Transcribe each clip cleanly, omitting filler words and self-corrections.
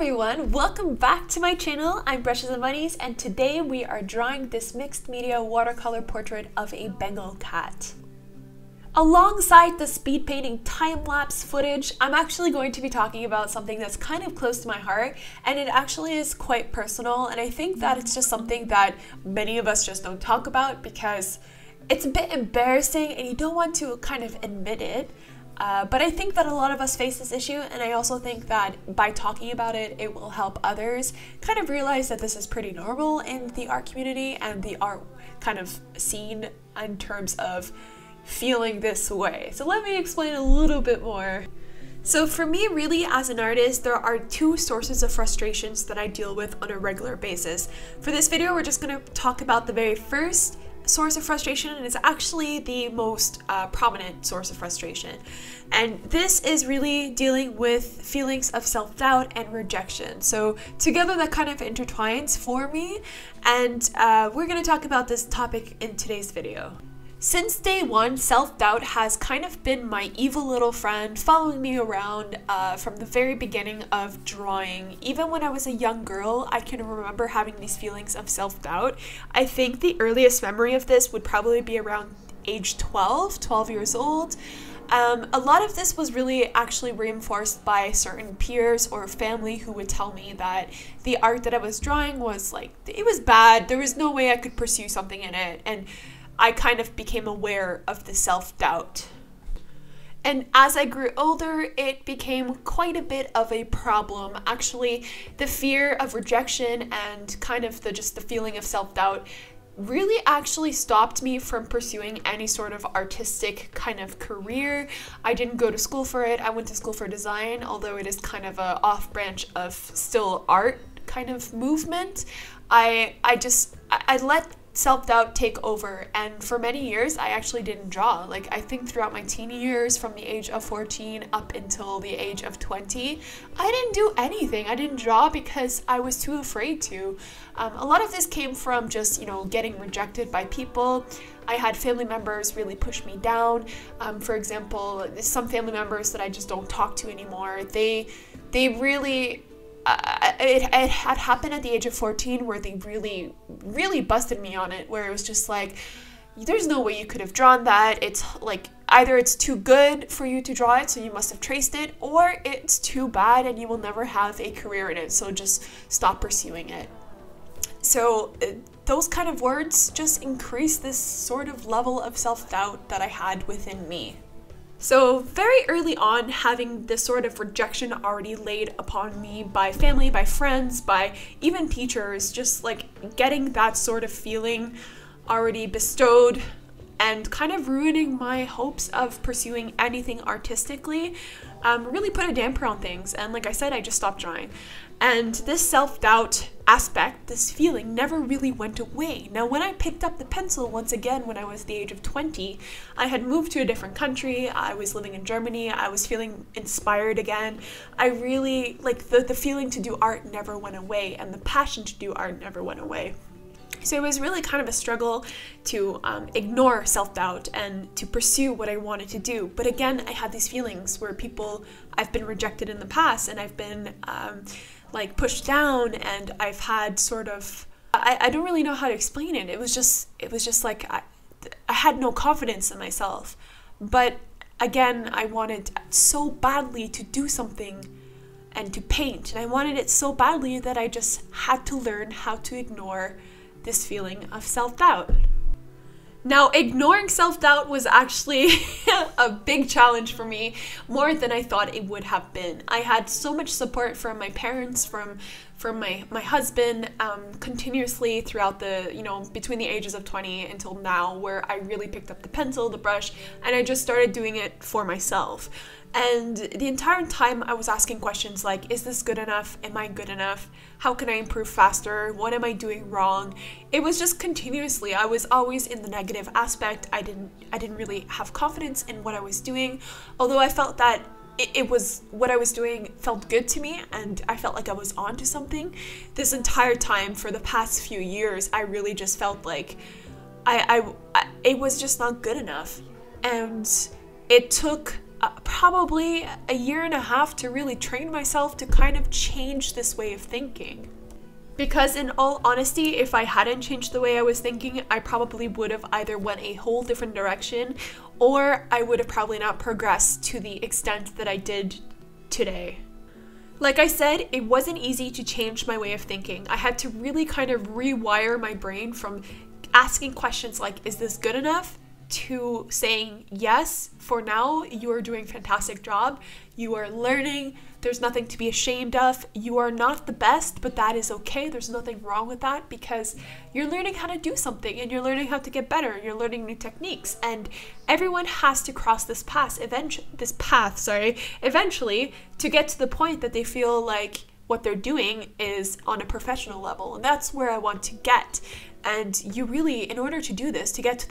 everyone, welcome back to my channel. I'm Brushes and Bunnies, and today we are drawing this mixed media watercolor portrait of a Bengal cat. Alongside the speed painting time-lapse footage, I'm actually going to be talking about something that's kind of close to my heart, and it actually is quite personal, and I think that it's just something that many of us just don't talk about because it's a bit embarrassing and you don't want to kind of admit it. But I think that a lot of us face this issue, and I also think that by talking about it, it will help others kind of realize that this is pretty normal in the art community and the art kind of scene in terms of feeling this way. So let me explain a little bit more. So for me, really, as an artist, there are two sources of frustrations that I deal with on a regular basis. For this video, we're just going to talk about the very first source of frustration, and it's actually the most prominent source of frustration, and this is really dealing with feelings of self-doubt and rejection. So together that kind of intertwines for me, and we're going to talk about this topic in today's video. Since day one, self-doubt has kind of been my evil little friend following me around from the very beginning of drawing. Even when I was a young girl, I can remember having these feelings of self-doubt. I think the earliest memory of this would probably be around age 12 years old. A lot of this was really actually reinforced by certain peers or family who would tell me that the art that I was drawing was like, it was bad, there was no way I could pursue something in it, and I kind of became aware of the self-doubt. And as I grew older, it became quite a bit of a problem. Actually, the fear of rejection and kind of just the feeling of self-doubt really actually stopped me from pursuing any sort of artistic kind of career. I didn't go to school for it. I went to school for design, although it is kind of a off branch of still art kind of movement. I let self-doubt take over, and for many years I actually didn't draw. Like, I think throughout my teen years, from the age of 14 up until the age of 20, I didn't do anything. I didn't draw because I was too afraid to. A lot of this came from just, getting rejected by people. I had family members really push me down. For example, some family members that I just don't talk to anymore, they really it had happened at the age of 14 where they really busted me on it, where it was just like, there's no way you could have drawn that. It's like, either it's too good for you to draw it, so you must have traced it, or it's too bad and you will never have a career in it, so just stop pursuing it. So those kind of words just increased this sort of level of self-doubt that I had within me. So very early on, having this sort of rejection already laid upon me by family, by friends, by even teachers, just like getting that sort of feeling already bestowed and kind of ruining my hopes of pursuing anything artistically, really put a damper on things. And like I said, I just stopped drawing. And this self-doubt aspect, this feeling, never really went away. Now, when I picked up the pencil once again when I was the age of 20, I had moved to a different country, I was living in Germany, I was feeling inspired again. I really, like, the feeling to do art never went away, and the passion to do art never went away. So it was really kind of a struggle to ignore self-doubt and to pursue what I wanted to do. But again, I had these feelings where I've been rejected in the past, and I've been like pushed down, and I've had sort of, I don't really know how to explain it. It was just like I had no confidence in myself. But again, I wanted so badly to do something and to paint, and I wanted it so badly that I just had to learn how to ignore this feeling of self-doubt. Now, ignoring self-doubt was actually a big challenge for me, more than I thought it would have been. I had so much support from my parents, from my husband, continuously throughout the, between the ages of 20 until now, where I really picked up the pencil, the brush, and I just started doing it for myself. And the entire time I was asking questions like, is this good enough? Am I good enough? How can I improve faster? What am I doing wrong? It was just continuously, I was always in the negative aspect. I didn't really have confidence in what I was doing, although I felt that it was, what I was doing felt good to me, and I felt like I was onto something. This entire time for the past few years, I really just felt like it was just not good enough. And it took probably a year and a half to really train myself to kind of change this way of thinking. Because in all honesty, if I hadn't changed the way I was thinking, I probably would have either went a whole different direction, or I would have probably not progressed to the extent that I did today. Like I said, it wasn't easy to change my way of thinking. I had to really kind of rewire my brain from asking questions like, is this good enough? To saying, yes, for now, you are doing a fantastic job. You are learning. There's nothing to be ashamed of. You are not the best, but that is okay. There's nothing wrong with that because you're learning how to do something and you're learning how to get better and you're learning new techniques. And everyone has to cross this path eventually to get to the point that they feel like what they're doing is on a professional level. And that's where I want to get. And you really, in order to do this, to get to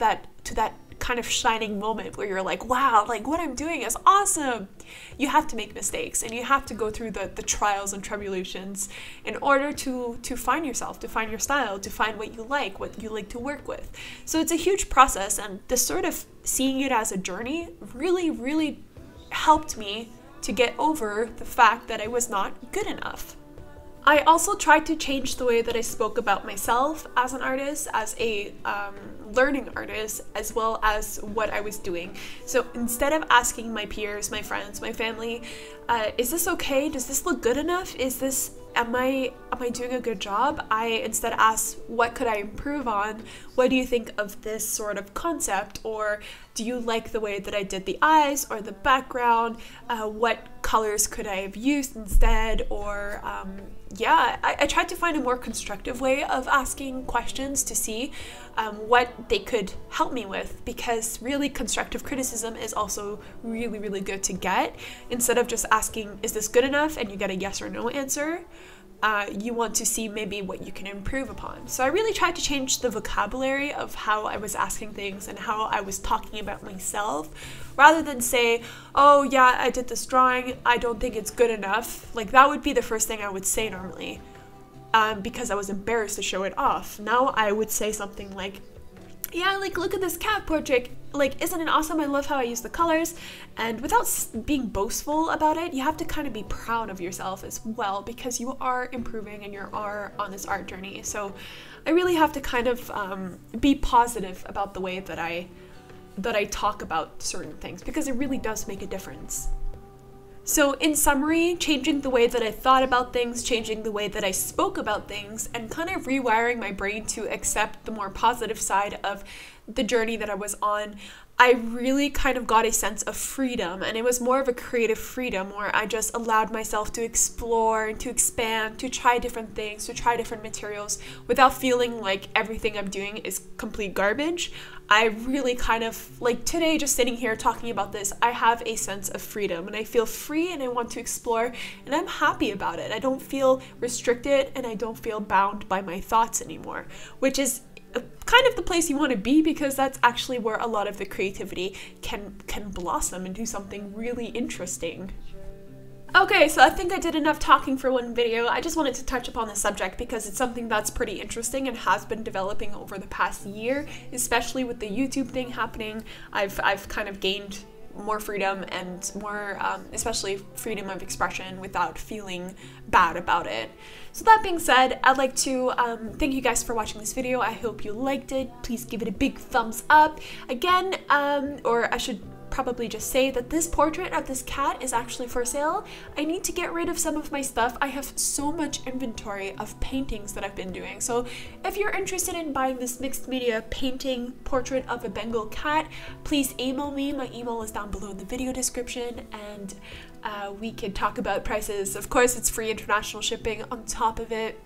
that kind of shining moment where you're like, wow, like what I'm doing is awesome, you have to make mistakes and you have to go through the trials and tribulations in order to find yourself, to find your style, to find what you like to work with. So it's a huge process, and this sort of seeing it as a journey really helped me to get over the fact that I was not good enough. I also tried to change the way that I spoke about myself as an artist, as a learning artist, as well as what I was doing. So instead of asking my peers, my friends, my family, is this okay? Does this look good enough? Am I doing a good job? I instead asked, what could I improve on? What do you think of this sort of concept? Or do you like the way that I did the eyes or the background? What colors could I have used instead? Or yeah, I tried to find a more constructive way of asking questions to see what they could help me with, because really constructive criticism is also really good to get. Instead of just asking, is this good enough? And you get a yes or no answer. You want to see maybe what you can improve upon. So I really tried to change the vocabulary of how I was asking things and how I was talking about myself, rather than say, oh yeah, I did this drawing, I don't think it's good enough. Like that would be the first thing I would say normally, because I was embarrassed to show it off. Now I would say something like, yeah, like look at this cat portrait, like isn't it awesome? I love how I use the colors. And without being boastful about it, you have to kind of be proud of yourself as well, because you are improving and you are on this art journey. So I really have to kind of be positive about the way that I talk about certain things, because it really does make a difference. So in summary, changing the way that I thought about things, changing the way that I spoke about things, and kind of rewiring my brain to accept the more positive side of the journey that I was on, I really kind of got a sense of freedom, and it was more of a creative freedom where I just allowed myself to explore and to expand, to try different things, to try different materials without feeling like everything I'm doing is complete garbage. I really kind of, like today, just sitting here talking about this, I have a sense of freedom and I feel free and I want to explore and I'm happy about it. I don't feel restricted and I don't feel bound by my thoughts anymore, which is kind of the place you want to be, because that's actually where a lot of the creativity can blossom and do something really interesting. Okay, so I think I did enough talking for one video. I just wanted to touch upon the subject because it's something that's pretty interesting and has been developing over the past year, especially with the YouTube thing happening. I've kind of gained more freedom and more, especially freedom of expression without feeling bad about it. So that being said, I'd like to thank you guys for watching this video. I hope you liked it. Please give it a big thumbs up. Again, or I should probably just say that this portrait of this cat is actually for sale. I need to get rid of some of my stuff. I have so much inventory of paintings that I've been doing. So if you're interested in buying this mixed media painting portrait of a Bengal cat, please email me. My email is down below in the video description, and we can talk about prices. Of course, it's free international shipping on top of it.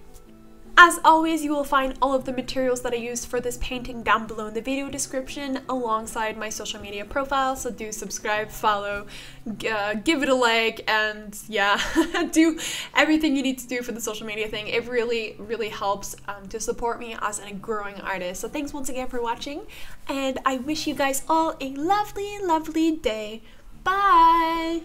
As always, you will find all of the materials that I used for this painting down below in the video description alongside my social media profile, so do subscribe, follow, give it a like, and yeah, do everything you need to do for the social media thing. It really helps to support me as a growing artist. So thanks once again for watching, and I wish you guys all a lovely day. Bye!